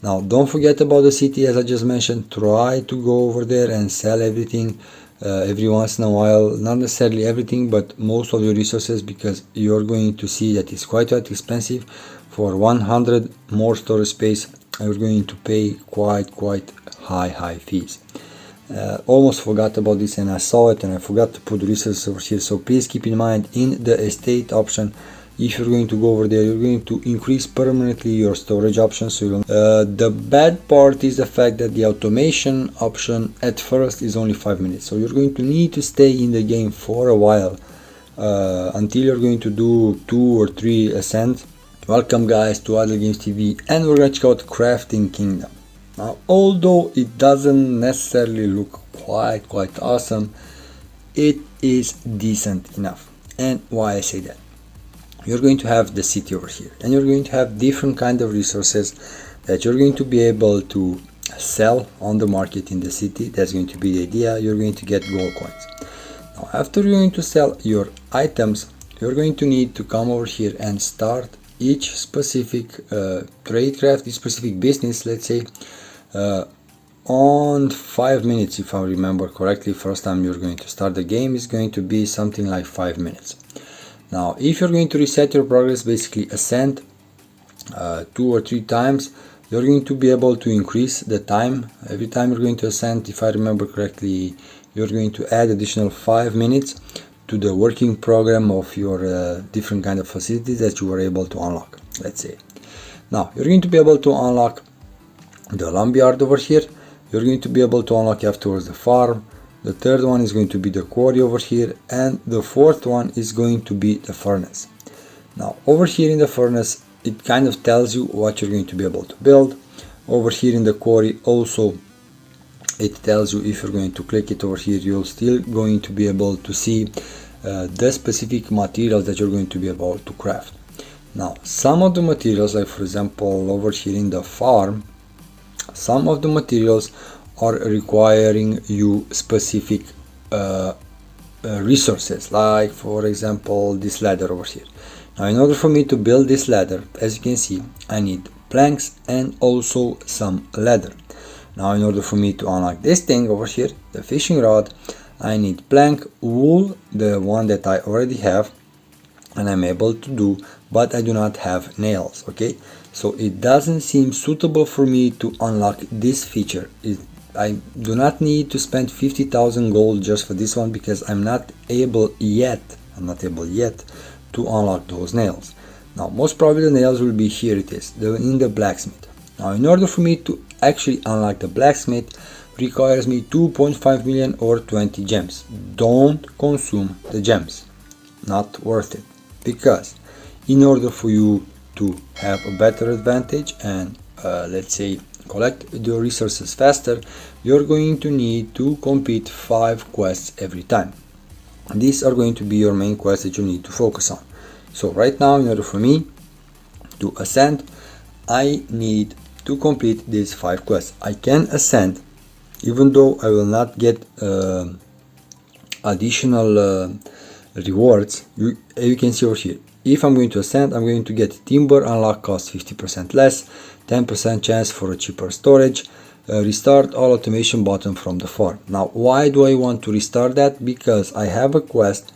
Now don't forget about the city, as I just mentioned. Try to go over there and sell everything every once in a while, not necessarily everything, but most of your resources, because you're going to see that it's quite expensive. For 100 more storage space you're going to pay quite high fees. Almost forgot about this, and I saw it and I forgot to put resources over here. So please keep in mind, in the estate option, if you're going to go over there, you're going to increase permanently your storage options. So the bad part is the fact that the automation option at first is only 5 minutes. So you're going to need to stay in the game for a while until you're going to do 2 or 3 ascents. Welcome guys to Idle Games TV, and we're going to check out Crafting Kingdom. Now, although it doesn't necessarily look quite awesome, it is decent enough. And why I say that? You're going to have the city over here, and you're going to have different kind of resources that you're going to be able to sell on the market in the city. That's going to be the idea. You're going to get gold coins. Now, after you're going to sell your items, you're going to need to come over here and start each specific trade craft, each specific business, let's say, on 5 minutes, if I remember correctly. First time you're going to start the game is going to be something like 5 minutes. Now, if you're going to reset your progress, basically ascend 2 or 3 times, you're going to be able to increase the time. Every time you're going to ascend, if I remember correctly, you're going to add additional 5 minutes to the working program of your different kind of facilities that you were able to unlock, let's say. Now, you're going to be able to unlock the lumberyard over here. You're going to be able to unlock afterwards the farm. The third one is going to be the quarry over here, and the fourth one is going to be the furnace. Now, over here in the furnace, it kind of tells you what you're going to be able to build. Over here in the quarry also, it tells you, if you're going to click it over here, you're still going to be able to see the specific materials that you're going to be able to craft. Now, some of the materials, like for example over here in the farm, some of the materials are requiring you specific resources, like for example this ladder over here. Now, in order for me to build this ladder, as you can see, I need planks and also some leather. Now, in order for me to unlock this thing over here, the fishing rod, I need plank, wool, the one that I already have and I'm able to do, but I do not have nails. Okay, so it doesn't seem suitable for me to unlock this feature. I do not need to spend 50,000 gold just for this one, because I'm not able yet to unlock those nails. Now, most probably the nails will be here, it is, in the blacksmith. Now, in order for me to actually unlock the blacksmith, requires me 2.5 million or 20 gems. Don't consume the gems, not worth it, because in order for you to have a better advantage and let's say collect the resources faster, you're going to need to complete 5 quests every time. These are going to be your main quests that you need to focus on. So right now, in order for me to ascend, I need to complete these 5 quests. I can ascend even though I will not get additional rewards. You can see over here, if I'm going to ascend, I'm going to get timber unlock cost 50% less, 10% chance for a cheaper storage, restart all automation button from the farm. Now, why do I want to restart that? Because I have a quest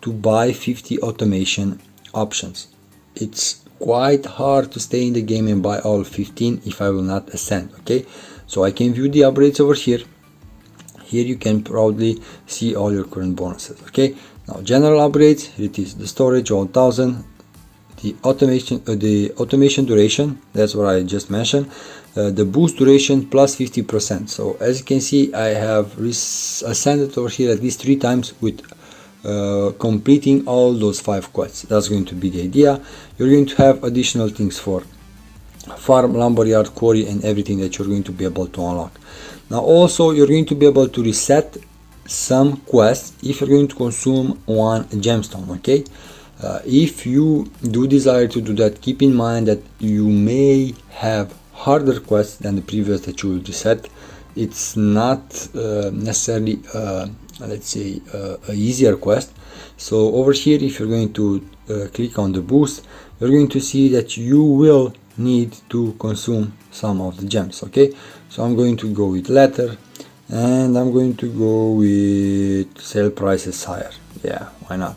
to buy 50 automation options. It's quite hard to stay in the game and buy all 15 if I will not ascend. Okay, so I can view the upgrades over here. Here you can proudly see all your current bonuses. Okay, now general upgrades, here it is, the storage 1000, the automation duration, that's what I just mentioned, the boost duration plus 50%. So as you can see, I have ascended over here at least 3 times with completing all those 5 quests. That's going to be the idea. You're going to have additional things for farm, lumberyard, quarry, and everything that you're going to be able to unlock. Now also, you're going to be able to reset some quests if you're going to consume 1 gemstone. Okay, if you do desire to do that, keep in mind that you may have harder quests than the previous that you will reset. It's not necessarily let's say a easier quest. So over here, if you're going to click on the boost, you're going to see that you will need to consume some of the gems. Okay, so I'm going to go with letter, and I'm going to go with sale prices higher. Yeah, why not?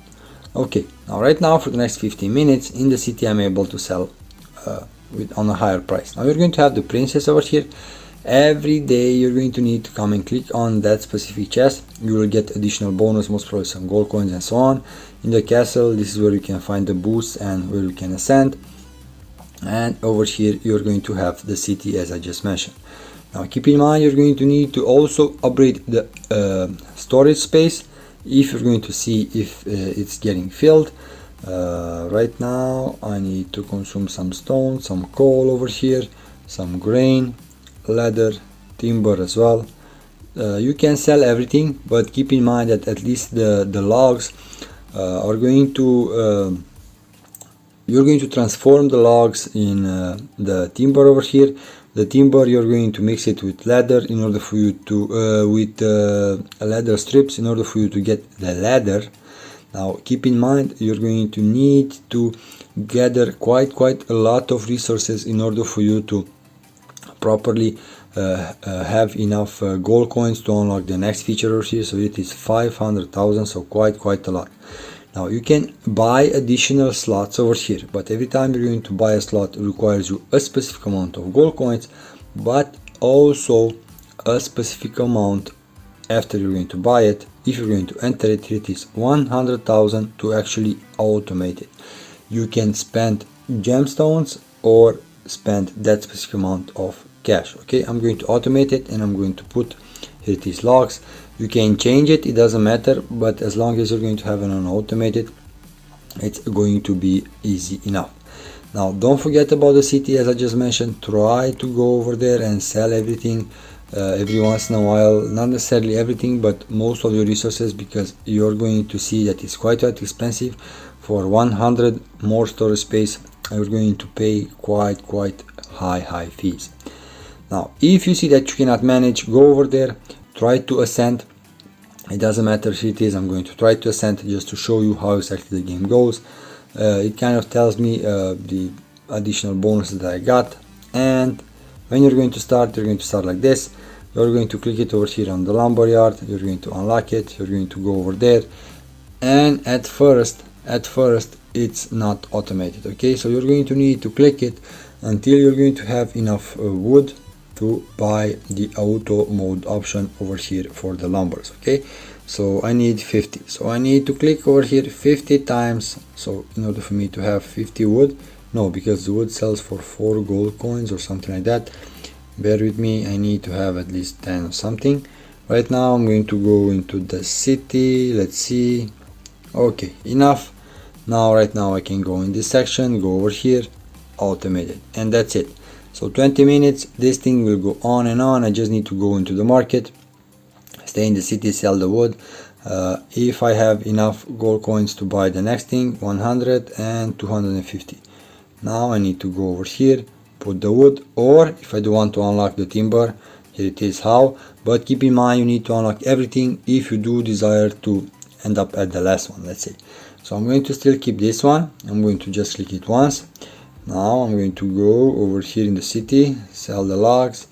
Okay, now right now for the next 15 minutes in the city I'm able to sell on a higher price. Now you're going to have the princess over here. Every day you're going to need to come and click on that specific chest. You will get additional bonus, most probably some gold coins and so on. In the castle, this is where you can find the boosts and where you can ascend. And over here you're going to have the city as I just mentioned. Now keep in mind you're going to need to also upgrade the storage space if you're going to see if it's getting filled. Right now I need to consume some stone, some coal over here, some grain, leather, timber as well. You can sell everything, but keep in mind that at least the logs are going to you're going to transform the logs in the timber over here. The timber you're going to mix it with leather in order for you to with leather strips in order for you to get the leather. Now keep in mind you're going to need to gather quite a lot of resources in order for you to properly have enough gold coins to unlock the next feature over here. So it is 500,000, so quite a lot. Now you can buy additional slots over here, but every time you're going to buy a slot, it requires you a specific amount of gold coins, but also a specific amount after you're going to buy it. If you're going to enter it, it is 100,000 to actually automate it. You can spend gemstones or spend that specific amount of cash. Okay, I'm going to automate it and I'm going to put here it is logs. You can change it, it doesn't matter, but as long as you're going to have an automated, it's going to be easy enough. Now don't forget about the city, as I just mentioned. Try to go over there and sell everything every once in a while, not necessarily everything, but most of your resources, because you're going to see that it's quite expensive. For 100 more storage space you're going to pay quite high fees. Now if you see that you cannot manage, go over there, try to ascend. It doesn't matter if it is, I'm going to try to ascend just to show you how exactly the game goes. It kind of tells me the additional bonuses that I got, and when you're going to start, you're going to start like this. You're going to click it over here on the lumberyard, you're going to unlock it, you're going to go over there, and at first it's not automated. Okay, so you're going to need to click it until you're going to have enough wood to buy the auto mode option over here for the lumbers. Okay, so I need 50, so I need to click over here 50 times. So in order for me to have 50 wood, no, because the wood sells for 4 gold coins or something like that, bear with me, I need to have at least 10 or something. Right now I'm going to go into the city, let's see. Okay, enough. Now right now I can go in this section, go over here, automate it, and that's it. So 20 minutes, this thing will go on and on. I just need to go into the market, stay in the city, sell the wood. If I have enough gold coins to buy the next thing, 100 and 250. Now I need to go over here, put the wood, or if I do want to unlock the timber, here it is how. But keep in mind you need to unlock everything if you do desire to end up at the last one, let's say. So I'm going to still keep this one. I'm going to just click it once. Now I'm going to go over here in the city, sell the logs.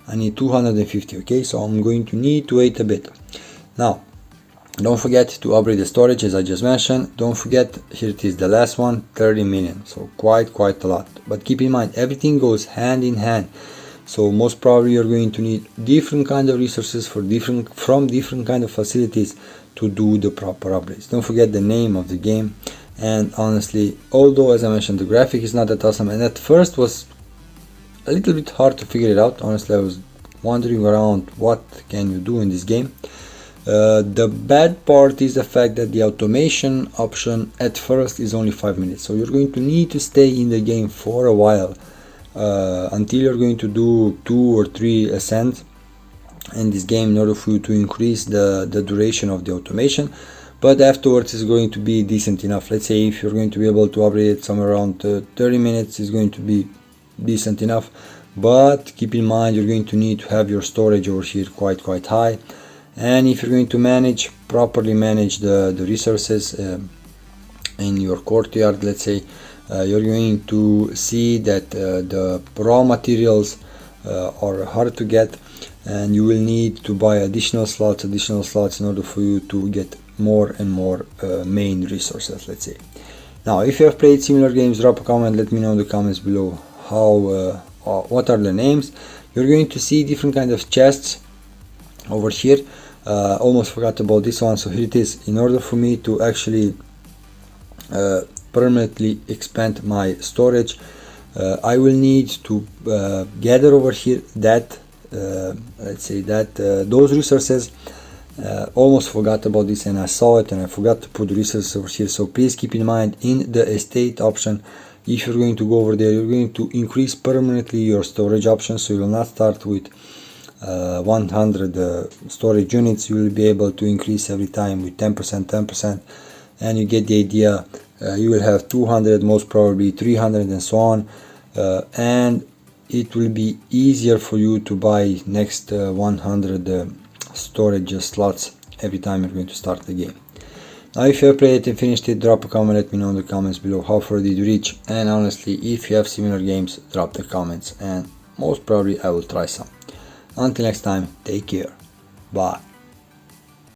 I need 250. Okay, so I'm going to need to wait a bit. Now don't forget to upgrade the storage, as I just mentioned. Don't forget, here it is the last one, 30 million, so quite a lot. But keep in mind everything goes hand in hand, so most probably you're going to need different kind of resources from different kind of facilities to do the proper upgrades. Don't forget the name of the game. And honestly, although as I mentioned the graphic is not that awesome, and at first was a little bit hard to figure it out, honestly I was wandering around what can you do in this game. The bad part is the fact that the automation option at first is only 5 minutes, so you're going to need to stay in the game for a while until you're going to do 2 or 3 ascents in this game in order for you to increase the duration of the automation. But afterwards it's going to be decent enough. Let's say if you're going to be able to upgrade it somewhere around 30 minutes, it's going to be decent enough. But keep in mind you're going to need to have your storage over here quite high, and if you're going to properly manage the resources in your courtyard, let's say, you're going to see that the raw materials are hard to get, and you will need to buy additional slots in order for you to get more and more main resources, let's say. Now, if you have played similar games, drop a comment, let me know in the comments below how what are the names. You're going to see different kind of chests over here. Almost forgot about this one, so here it is. In order for me to actually permanently expand my storage, I will need to gather over here that let's say that those resources. Almost forgot about this, and I saw it and I forgot to put the resources over here, so please keep in mind in the estate option, if you're going to go over there, you're going to increase permanently your storage option, so you will not start with 100 storage units. You will be able to increase every time with 10%, and you get the idea. You will have 200, most probably 300, and so on, and it will be easier for you to buy next 100 storage slots every time you're going to start the game. Now, if you have played it and finished it, drop a comment, let me know in the comments below how far did you reach, and honestly, if you have similar games, drop the comments and most probably I will try some. Until next time, take care, bye.